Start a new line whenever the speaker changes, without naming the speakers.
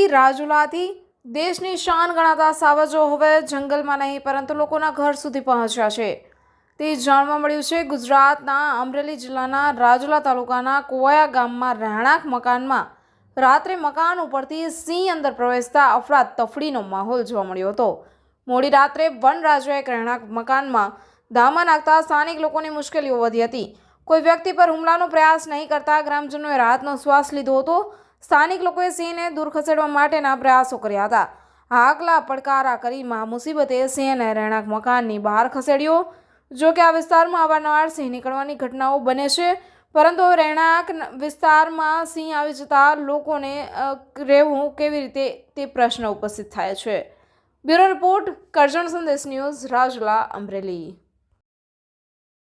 અમરેલી રાજુલાથી દેશની શાન ગણાતા સાવજો હવે જંગલમાં નહીં પરંતુ લોકોના ઘર સુધી પહોંચ્યા છે તે જાણવા મળ્યું છે। ગુજરાતના અમરેલી જિલ્લાના રાજુલા તાલુકાના કોવાયા ગામમાં રહેણાંક મકાનમાં રાત્રે મકાન ઉપરથી સિંહ અંદર પ્રવેશતા અફડાતફડીનો માહોલ જોવા મળ્યો હતો। મોડી રાત્રે વનરાજોએ રહેણાંક મકાનમાં ધામા નાખતા સ્થાનિક લોકોની મુશ્કેલીઓ વધી હતી। કોઈ વ્યક્તિ પર હુમલાનો પ્રયાસ નહીં કરતા ગ્રામજનોએ રાહતનો શ્વાસ લીધો હતો। સ્થાનિક લોકોએ સિંહને દૂર ખસેડવા માટેના પ્રયાસો કર્યા હતા। આગલા પડકારા કરી મુસીબતે સિંહને રહેણાંક મકાનની બહાર ખસેડ્યો। જો કે આ વિસ્તારમાં અવારનવાર સિંહ નીકળવાની ઘટનાઓ બને છે, પરંતુ હવે રહેણાંક વિસ્તારમાં સિંહ આવી જતા લોકોને રહેવું કેવી રીતે તે પ્રશ્ન ઉપસ્થિત થાય છે। બ્યુરો રિપોર્ટ, કરજણ સંદેશ ન્યૂઝ, રાજુલા, અમરેલી।